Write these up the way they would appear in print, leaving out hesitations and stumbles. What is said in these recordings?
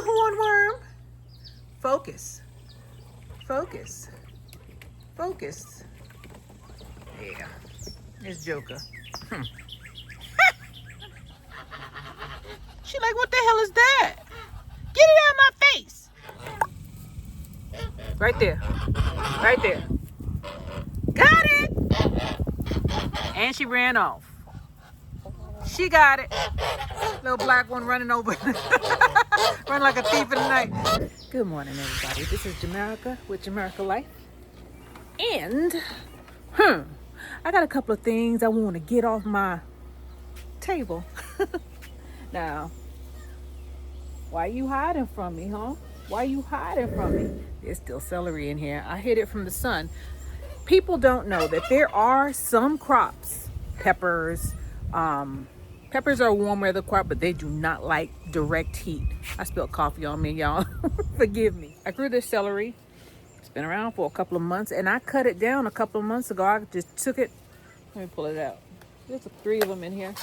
the hornworm. Focus. Focus. Focus. Yeah. It's Joker. She like, what the hell is that? Get it out of my face. Right there. Right there. Got it. And she ran off. She got it. Little black one running over. Run like a thief in the night. Good morning, everybody. This is Jamaica with Jamaica Life. And, I got a couple of things I want to get off my table. Now, why you hiding from me, huh? Why you hiding from me? There's still celery in here. I hid it from the sun. People don't know that there are some crops, peppers. Peppers are a warm weather crop, but they do not like direct heat. I spilled coffee on me, y'all. Forgive me. I grew this celery. It's been around for a couple of months, and I cut it down a couple of months ago. I just took it. Let me pull it out. There's 3 of them in here.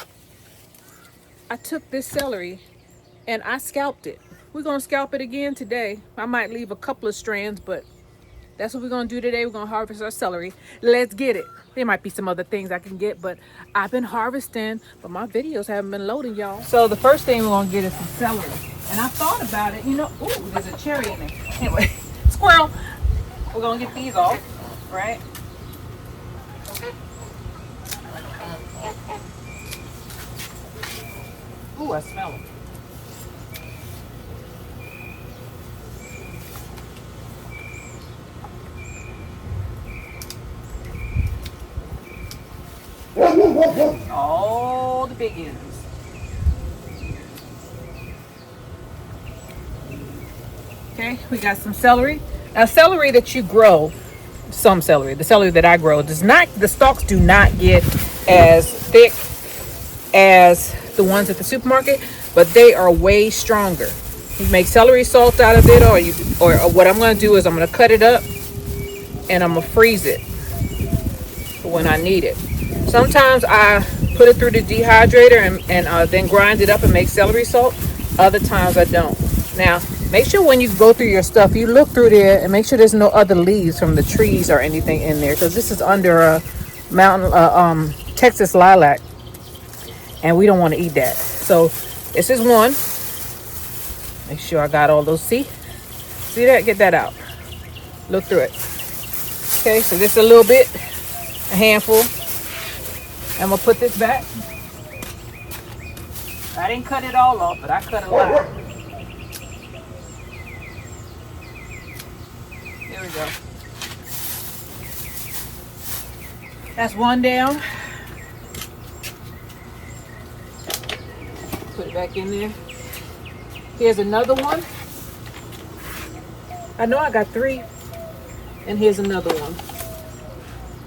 I took this celery and I scalped it. We're gonna scalp it again today. I might leave a couple of strands, but that's what we're gonna do today. We're gonna harvest our celery. Let's get it. There might be some other things I can get, but I've been harvesting, but my videos haven't been loading, y'all. So the first thing we're gonna get is some celery. And I thought about it, ooh, there's a cherry in there. Anyway, squirrel. We're gonna get these off, right? Ooh, I smell them. All the big ends. Okay, we got some celery. Now, celery that you grow, some celery, the celery that I grow, the stalks do not get as thick as the ones at the supermarket, but they are way stronger. You make celery salt out of it, or what I'm going to do is I'm going to cut it up and I'm going to freeze it for when I need it. Sometimes I put it through the dehydrator and then grind it up and make celery salt. Other times I don't. Now, make sure when you go through your stuff, you look through there and make sure there's no other leaves from the trees or anything in there, because this is under a mountain, Texas lilac, and we don't want to eat that. So this is one. Make sure I got all those. See that? Get that out. Look through it. Okay, so this a little bit, a handful. I'm gonna put this back. I didn't cut it all off, but I cut a lot. There we go. That's one down. Put it back in there. Here's another one. I know I got 3. And here's another one.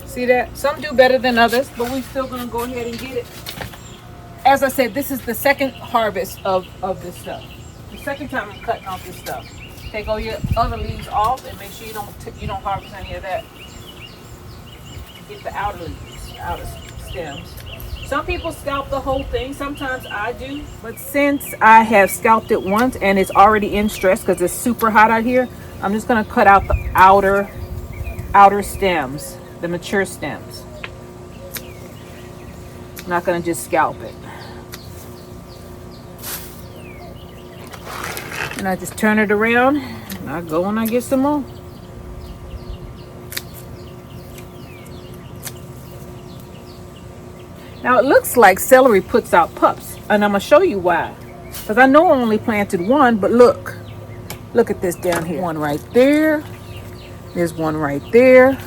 See that? Some do better than others, but we're still gonna go ahead and get it. As I said, this is the second harvest of this stuff. The second time I'm cutting off this stuff. Take all your other leaves off and make sure you don't harvest any of that. Get the outer leaves, outer stems. Some people scalp the whole thing. Sometimes I do, but since I have scalped it once and it's already in stress because it's super hot out here, I'm just gonna cut out the outer stems. The mature stems. I'm not gonna just scalp it. And I just turn it around and I go and I get some more. Now it looks like celery puts out pups, and I'm gonna show you why. Because I know I only planted one, but look at this down here. One right there. There's one right there.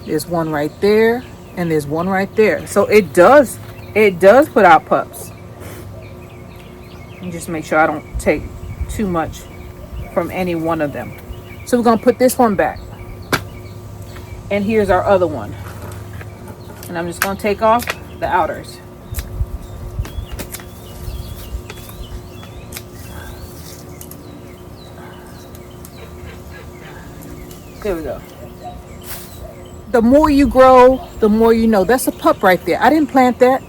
There's one right there, and there's one right there. So it does put out pups. And just make sure I don't take too much from any one of them. So we're gonna put this one back. And here's our other one. And I'm just gonna take off the outers. There we go. The more you grow, the more you know. That's a pup right there. I didn't plant that.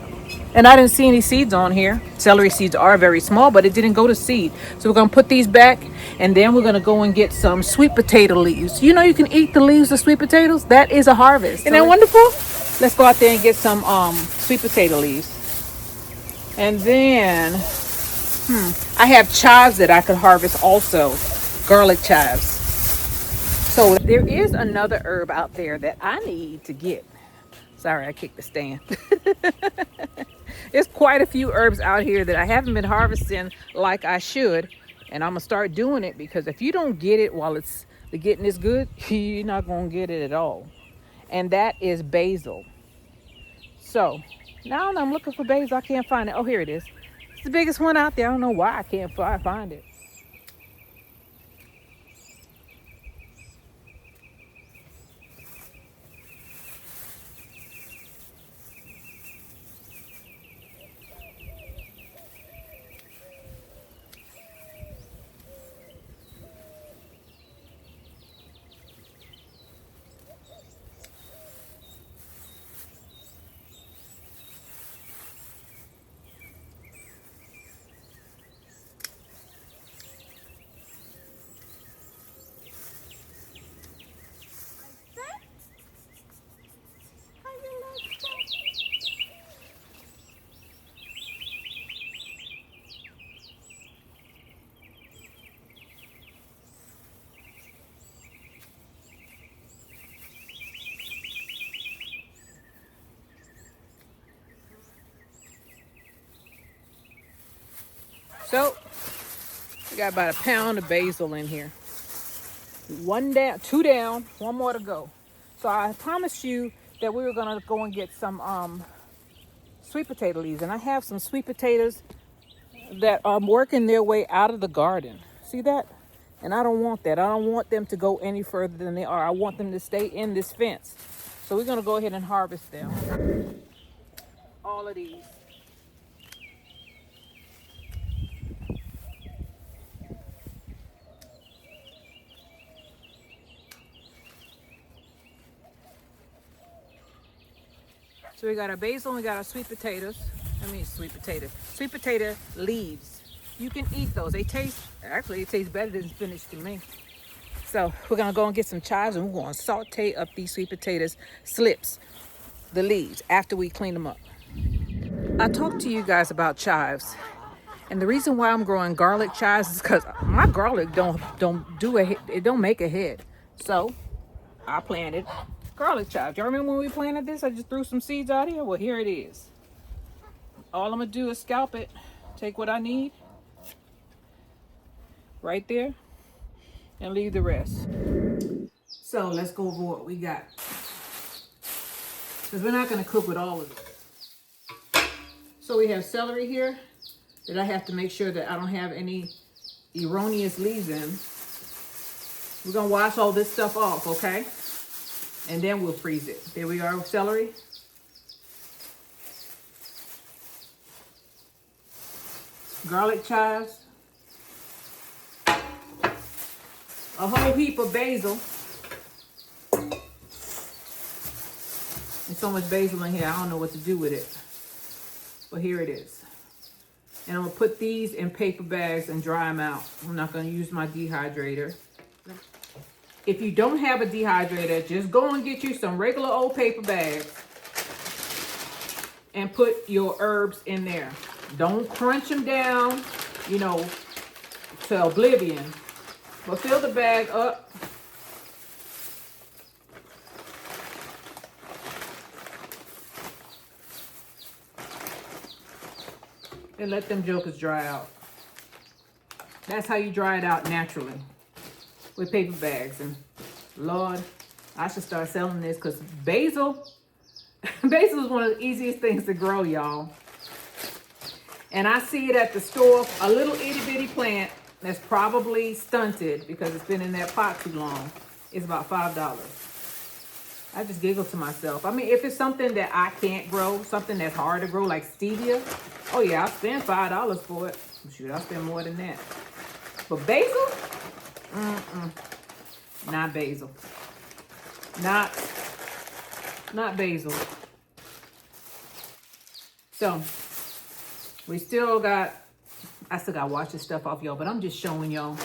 And I didn't see any seeds on here. Celery seeds are very small, but it didn't go to seed. So we're gonna put these back, and then we're gonna go and get some sweet potato leaves. You know you can eat the leaves of sweet potatoes? That is a harvest. Isn't that wonderful? Let's go out there and get some sweet potato leaves. And then I have chives that I could harvest also. Garlic chives. So there is another herb out there that I need to get. Sorry, I kicked the stand. There's quite a few herbs out here that I haven't been harvesting like I should. And I'm going to start doing it, because if you don't get it while the getting is good, you're not going to get it at all. And that is basil. So now I'm looking for basil. I can't find it. Oh, here it is. It's the biggest one out there. I don't know why I can't find it. So we got about a pound of basil in here. One down, two down, one more to go. So I promised you that we were gonna go and get some sweet potato leaves, and I have some sweet potatoes that are working their way out of the garden. See that? And I don't want that. I don't want them to go any further than they are. I want them to stay in this fence. So we're gonna go ahead and harvest them. All of these. So we got our basil and we got our sweet potatoes. Sweet potato leaves. You can eat those. They taste better than spinach to me. So we're gonna go and get some chives, and we're gonna saute up these sweet potatoes, slips, the leaves, after we clean them up. I talked to you guys about chives, and the reason why I'm growing garlic chives is because my garlic don't make a head. So I planted garlic chives. Y'all remember when we planted this? I just threw some seeds out here. Well, here it is. All I'm gonna do is scalp it, take what I need right there, and leave the rest. So let's go over what we got, because we're not gonna cook with all of it. So we have celery here that I have to make sure that I don't have any erroneous leaves in. We're gonna wash all this stuff off, okay? And then we'll freeze it. There we are with celery. Garlic chives. A whole heap of basil. There's so much basil in here, I don't know what to do with it. But here it is. And I'm gonna put these in paper bags and dry them out. I'm not gonna use my dehydrator. If you don't have a dehydrator, just go and get you some regular old paper bags and put your herbs in there. Don't crunch them down, to oblivion. But fill the bag up. And let them jokers dry out. That's how you dry it out naturally, with paper bags. And Lord, I should start selling this, because basil is one of the easiest things to grow, y'all. And I see it at the store, a little itty bitty plant that's probably stunted because it's been in that pot too long. It's about $5. I just giggle to myself. If it's something that I can't grow, something that's hard to grow, like stevia, oh yeah, I'll spend $5 for it. Shoot, I'll spend more than that. But basil? Not basil. Not basil. So we still got, I still got to wash this stuff off, y'all, but I'm just showing y'all.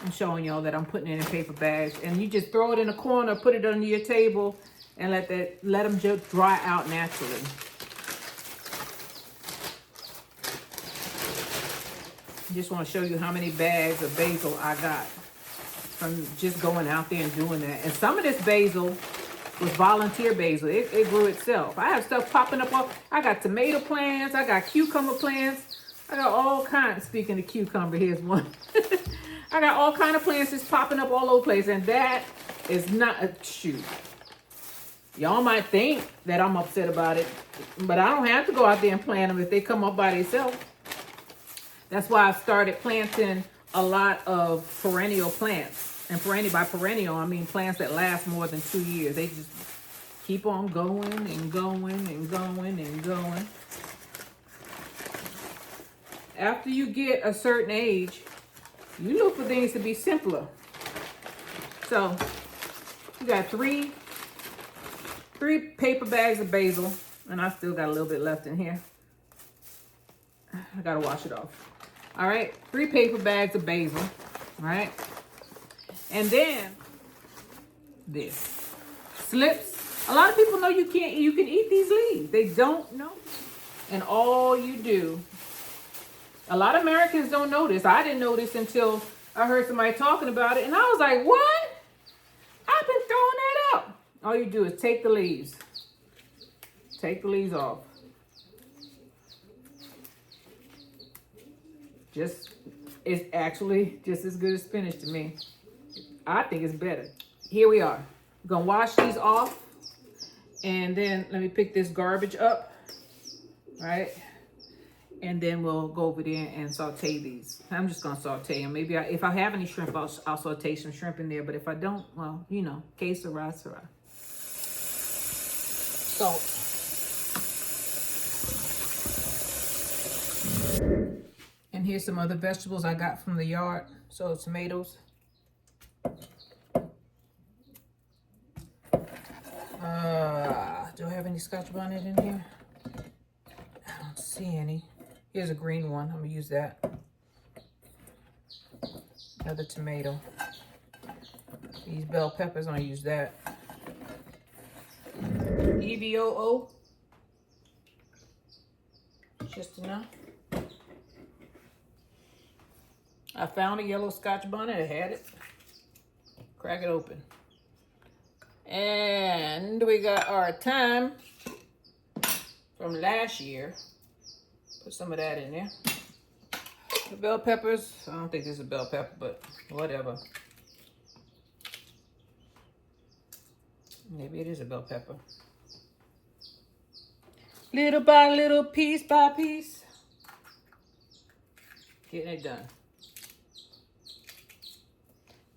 I'm showing y'all that I'm putting it in paper bags. And you just throw it in a corner, put it under your table, and let them just dry out naturally. Just want to show you how many bags of basil I got from just going out there and doing that. And some of this basil was volunteer basil. It grew itself. I have stuff popping up. I got tomato plants. I got cucumber plants. I got all kinds. Speaking of cucumber, here's one. I got all kind of plants just popping up all over the place. And that is not a shoot. Y'all might think that I'm upset about it, but I don't have to go out there and plant them if they come up by themselves. That's why I've started planting a lot of perennial plants. And by perennial, I mean plants that last more than 2 years. They just keep on going and going and going and going. After you get a certain age, you look for things to be simpler. So, you got three paper bags of basil. And I still got a little bit left in here. I gotta wash it off. All right, 3 paper bags of basil, all right? And then this, slips. A lot of people know you can eat these leaves. They don't know. And all you do, a lot of Americans don't know this. I didn't know this until I heard somebody talking about it. And I was like, what? I've been throwing that out. All you do is take the leaves. Take the leaves off. It's actually just as good as spinach to me. I think it's better. Here we are. I'm gonna wash these off. And then let me pick this garbage up. All right. And then we'll go over there and saute these. I'm just gonna saute them. Maybe if I have any shrimp, I'll saute some shrimp in there. But if I don't, well, you know, que sera, sera. Salt. And here's some other vegetables I got from the yard. So tomatoes. Do I have any Scotch bonnet in here? I don't see any. Here's a green one. I'm gonna use that. Another tomato. These bell peppers, I'm gonna use that. EVOO. Just enough. I found a yellow Scotch bonnet. I had it. Crack it open. And we got our thyme from last year. Put some of that in there. The bell peppers. I don't think this is a bell pepper, but whatever. Maybe it is a bell pepper. Little by little, piece by piece. Getting it done.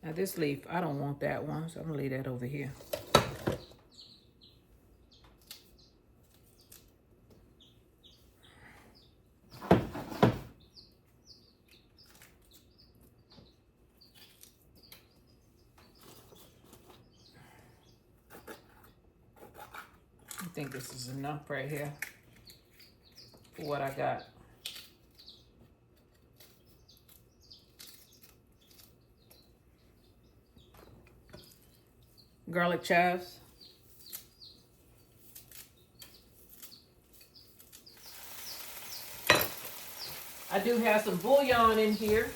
Now this leaf, I don't want that one, so I'm gonna leave that over here. I think this is enough right here for what I got. Garlic chives. I do have some bouillon in here.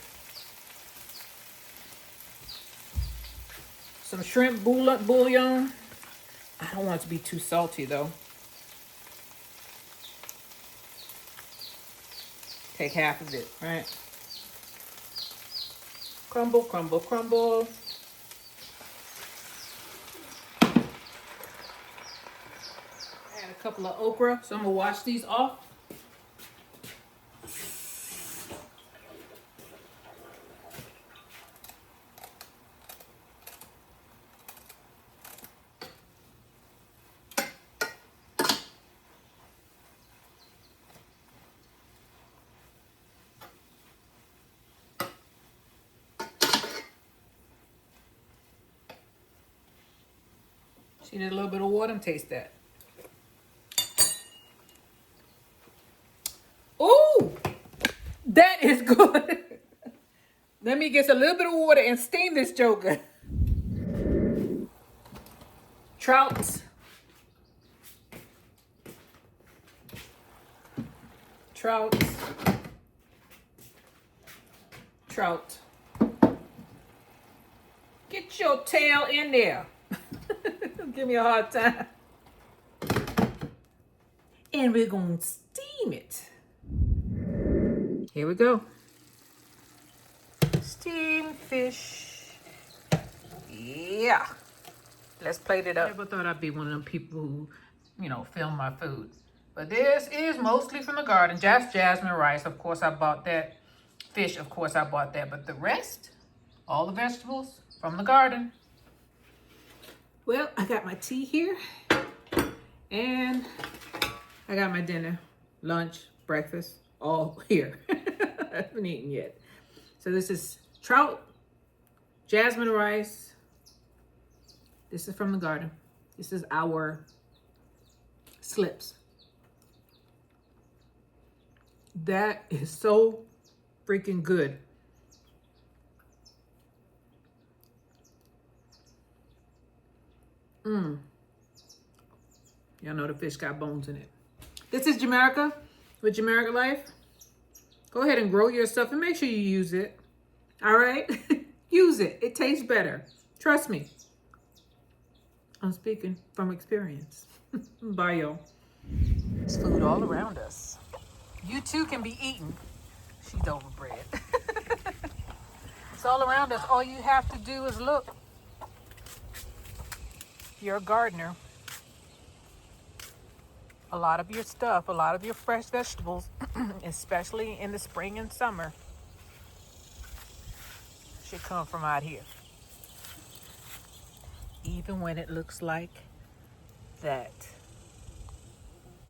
Some shrimp bouillon. I don't want it to be too salty though. Take half of it, right? Crumble, crumble, crumble. Add a couple of okra, so I'm gonna wash these off. See that little bit of water? And taste that. That is good. Let me get a little bit of water and steam this joker. Trout. Trout. Trout. Get your tail in there. Give me a hard time. And we're going to steam it. Here we go. Steamed fish. Yeah. Let's plate it up. I never thought I'd be one of them people who, you know, film my food. But this is mostly from the garden. Just jasmine rice. Of course, I bought that. Fish, of course, I bought that. But the rest, all the vegetables from the garden. Well, I got my tea here. And I got my dinner, lunch, breakfast, all here. I haven't eaten yet. So this is trout, jasmine rice. This is from the garden. This is our slips. That is so freaking good. Y'all know the fish got bones in it. This is Jamaica with Jamaica Life. Go ahead and grow your stuff and make sure you use it. All right? Use it. It tastes better. Trust me. I'm speaking from experience. Bye, y'all. There's food all around us. You too can be eaten. She's overbred. It's all around us. All you have to do is look. You're a gardener. A lot of your stuff, a lot of your fresh vegetables, especially in the spring and summer, should come from out here. Even when it looks like that.